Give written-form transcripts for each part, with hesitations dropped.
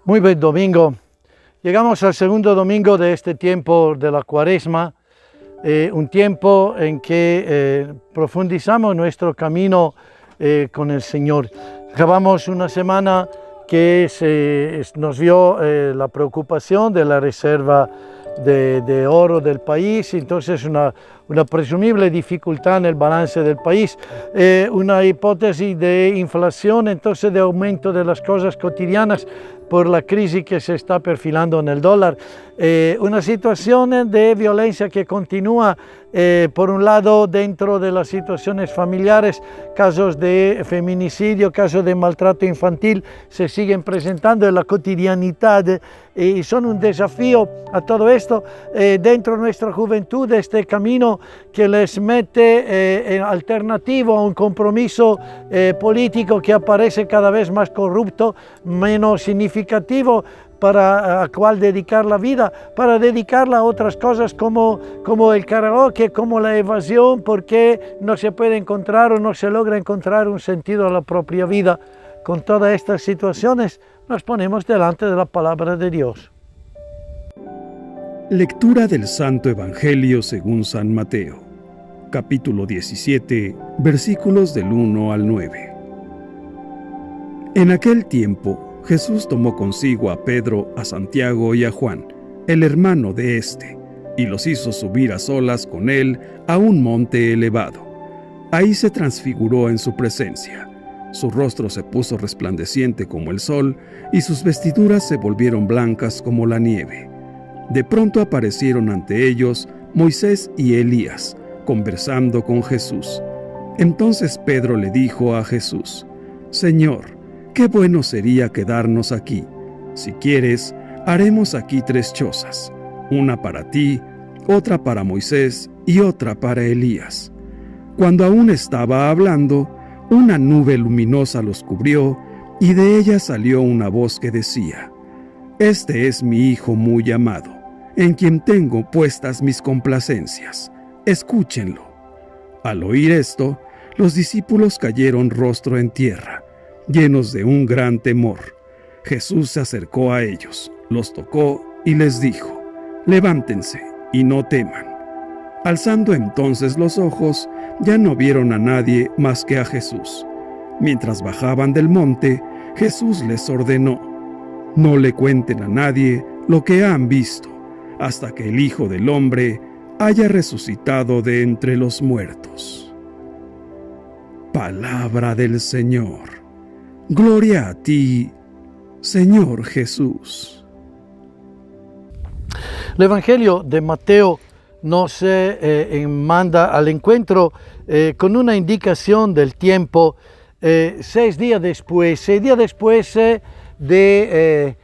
Muy buen domingo. Llegamos al segundo domingo de este tiempo de la Cuaresma, un tiempo en que profundizamos nuestro camino con el Señor. Acabamos una semana que nos vio la preocupación de la reserva de oro del país, entonces una presumible dificultad en el balance del país, una hipótesis de inflación, entonces de aumento de las cosas cotidianas por la crisis que se está perfilando en el dólar, una situación de violencia que continúa, por un lado dentro de las situaciones familiares, casos de feminicidio, casos de maltrato infantil se siguen presentando en la cotidianidad y son un desafío a todo esto dentro de nuestra juventud, este camino que les mete alternativo a un compromiso político que aparece cada vez más corrupto, menos significativo, para a cuál dedicar la vida, para dedicarla a otras cosas como el karaoke, como la evasión, porque no se puede encontrar o no se logra encontrar un sentido a la propia vida. Con todas estas situaciones nos ponemos delante de la palabra de Dios. Lectura del Santo Evangelio según San Mateo, capítulo 17, versículos del 1 al 9. En aquel tiempo, Jesús tomó consigo a Pedro, a Santiago y a Juan, el hermano de éste, y los hizo subir a solas con él a un monte elevado. Ahí se transfiguró en su presencia. Su rostro se puso resplandeciente como el sol, y sus vestiduras se volvieron blancas como la nieve. De pronto aparecieron ante ellos Moisés y Elías, conversando con Jesús. Entonces Pedro le dijo a Jesús: «Señor, qué bueno sería quedarnos aquí. Si quieres, haremos aquí 3 chozas, una para ti, otra para Moisés y otra para Elías». Cuando aún estaba hablando, una nube luminosa los cubrió, y de ella salió una voz que decía: «Este es mi Hijo muy amado, en quien tengo puestas mis complacencias. Escúchenlo». Al oír esto, los discípulos cayeron rostro en tierra, llenos de un gran temor. Jesús se acercó a ellos, los tocó y les dijo: «Levántense y no teman». Alzando entonces los ojos, ya no vieron a nadie más que a Jesús. Mientras bajaban del monte, Jesús les ordenó: «No le cuenten a nadie lo que han visto, hasta que el Hijo del Hombre haya resucitado de entre los muertos». Palabra del Señor. Gloria a ti, Señor Jesús. El Evangelio de Mateo nos manda al encuentro con una indicación del tiempo 6 días después, de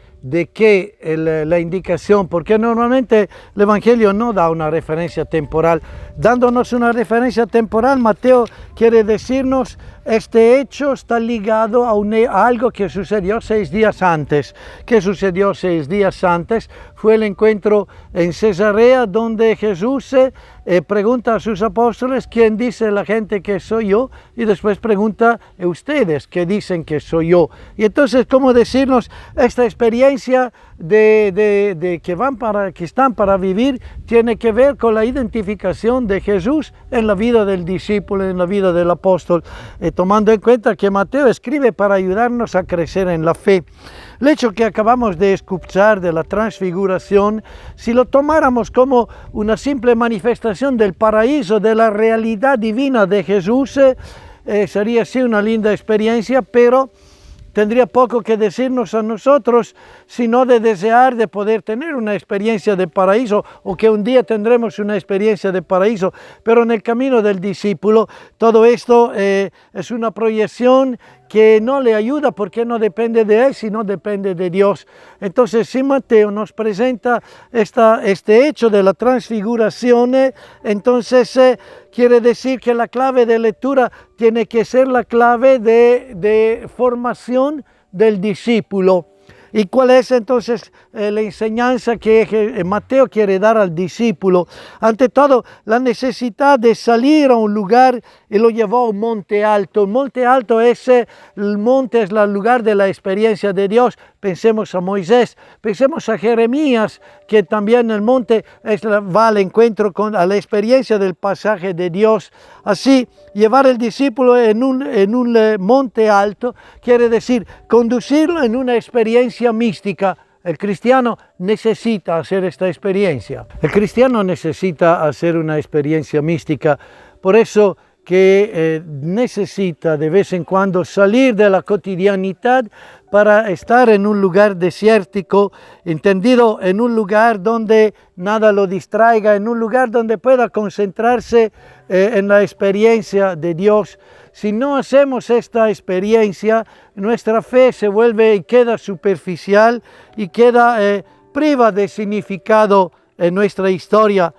que la indicación, porque normalmente el Evangelio no da una referencia temporal. Dándonos una referencia temporal, Mateo quiere decirnos: este hecho está ligado a algo que sucedió 6 días antes. ¿Qué sucedió 6 días antes? Fue el encuentro en Cesarea, donde Jesús pregunta a sus apóstoles: ¿quién dice la gente que soy yo? Y después pregunta: ¿ustedes qué dicen que soy yo? Y entonces, ¿cómo decirnos esta experiencia que están para vivir tiene que ver con la identificación de Jesús en la vida del discípulo, en la vida del apóstol, tomando en cuenta que Mateo escribe para ayudarnos a crecer en la fe. El hecho que acabamos de escuchar de la transfiguración, si lo tomáramos como una simple manifestación del paraíso, de la realidad divina de Jesús, sería sí una linda experiencia, pero tendría poco que decirnos a nosotros, sino de desear de poder tener una experiencia de paraíso, o que un día tendremos una experiencia de paraíso. Pero en el camino del discípulo, todo esto es una proyección que no le ayuda, porque no depende de él, sino depende de Dios. Entonces, si Mateo nos presenta este hecho de la transfiguración, entonces quiere decir que la clave de lectura tiene que ser la clave de formación del discípulo. ¿Y cuál es entonces la enseñanza que Mateo quiere dar al discípulo? Ante todo, la necesidad de salir a un lugar, y lo llevó a un monte alto. El monte alto es el lugar de la experiencia de Dios. Pensemos a Moisés, pensemos a Jeremías, que también el monte va al encuentro a la experiencia del pasaje de Dios. Así, llevar al discípulo en un monte alto quiere decir conducirlo en una experiencia mística. El cristiano necesita hacer esta experiencia. El cristiano necesita hacer una experiencia mística. Por eso que necesita de vez en cuando salir de la cotidianidad para estar en un lugar desértico, entendido en un lugar donde nada lo distraiga, en un lugar donde pueda concentrarse en la experiencia de Dios. Si no hacemos esta experiencia, nuestra fe se vuelve y queda superficial y queda priva de significado en nuestra historia.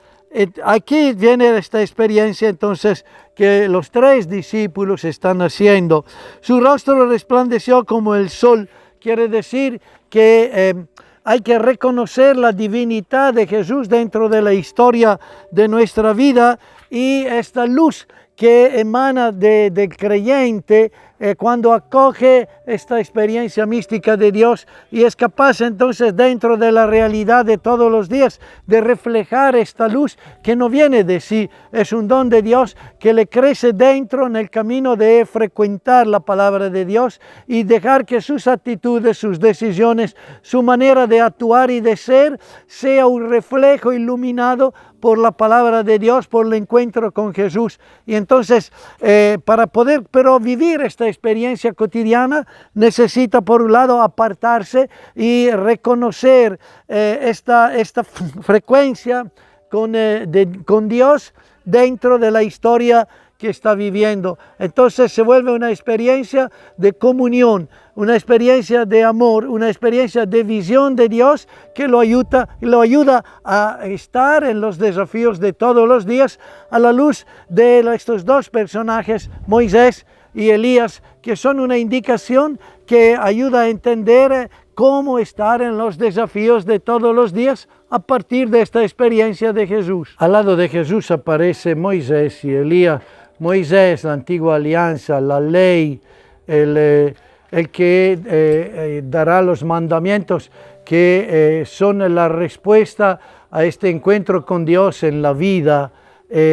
Aquí viene esta experiencia entonces que los 3 discípulos están haciendo. Su rostro resplandeció como el sol. Quiere decir que hay que reconocer la divinidad de Jesús dentro de la historia de nuestra vida, y esta luz que emana del creyente cuando acoge esta experiencia mística de Dios y es capaz entonces dentro de la realidad de todos los días de reflejar esta luz que no viene de sí, es un don de Dios que le crece dentro en el camino de frecuentar la palabra de Dios y dejar que sus actitudes, sus decisiones, su manera de actuar y de ser sea un reflejo iluminado por la palabra de Dios, por el encuentro con Jesús. Y entonces, para poder vivir esta experiencia cotidiana, necesita por un lado apartarse y reconocer esta frecuencia con Dios dentro de la historia que está viviendo. Entonces se vuelve una experiencia de comunión, una experiencia de amor, una experiencia de visión de Dios que lo ayuda a estar en los desafíos de todos los días a la luz de estos 2 personajes, Moisés y Elías, que son una indicación que ayuda a entender cómo estar en los desafíos de todos los días a partir de esta experiencia de Jesús. Al lado de Jesús aparece Moisés y Elías. Moisés, la antigua alianza, la ley, el que dará los mandamientos que son la respuesta a este encuentro con Dios en la vida,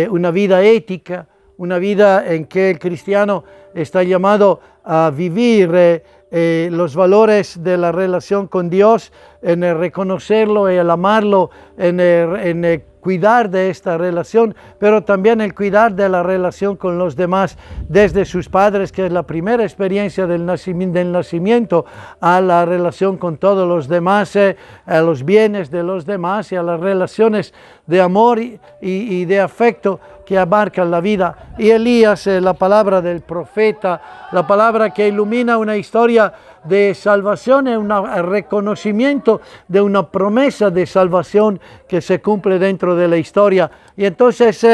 una vida ética, una vida en que el cristiano está llamado a vivir los valores de la relación con Dios, en el reconocerlo, en el amarlo, en el cuidar de esta relación, pero también el cuidar de la relación con los demás, desde sus padres, que es la primera experiencia del nacimiento, a la relación con todos los demás, a los bienes de los demás y a las relaciones de amor y de afecto que abarcan la vida. Y Elías, la palabra del profeta, la palabra que ilumina una historia de salvación, es un reconocimiento de una promesa de salvación que se cumple dentro de la historia. Y entonces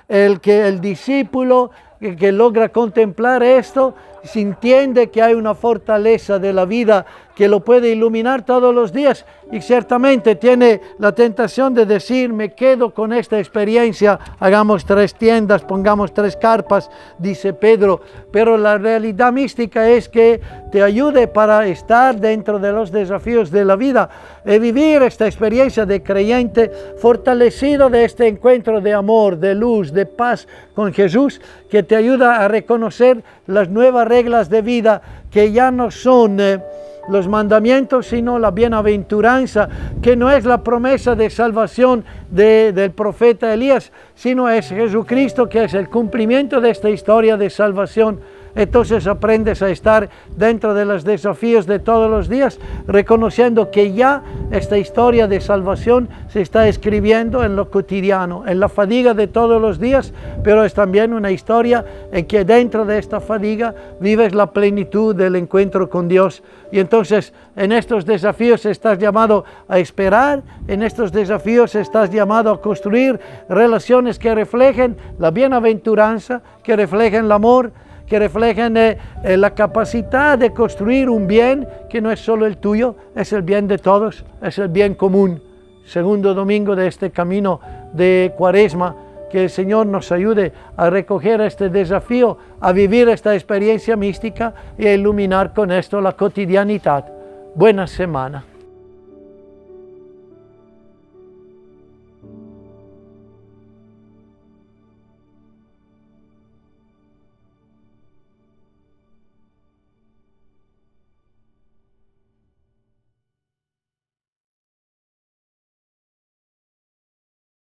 el discípulo que logra contemplar esto, se entiende que hay una fortaleza de la vida que lo puede iluminar todos los días, y ciertamente tiene la tentación de decir: me quedo con esta experiencia, hagamos 3 tiendas, pongamos 3 carpas, dice Pedro. Pero la realidad mística es que te ayude para estar dentro de los desafíos de la vida y vivir esta experiencia de creyente fortalecido de este encuentro de amor, de luz, de paz con Jesús, que te ayuda a reconocer las nuevas reglas de vida que ya no son los mandamientos, sino la bienaventuranza, que no es la promesa de salvación del profeta Elías, sino es Jesucristo, que es el cumplimiento de esta historia de salvación. Entonces aprendes a estar dentro de los desafíos de todos los días, reconociendo que ya esta historia de salvación se está escribiendo en lo cotidiano, en la fatiga de todos los días, pero es también una historia en que dentro de esta fatiga vives la plenitud del encuentro con Dios. Y entonces en estos desafíos estás llamado a esperar, en estos desafíos estás llamado a construir relaciones que reflejen la bienaventuranza, que reflejen el amor, que reflejan la capacidad de construir un bien que no es solo el tuyo, es el bien de todos, es el bien común. Segundo domingo de este camino de Cuaresma, que el Señor nos ayude a recoger este desafío, a vivir esta experiencia mística y a iluminar con esto la cotidianidad. Buena semana.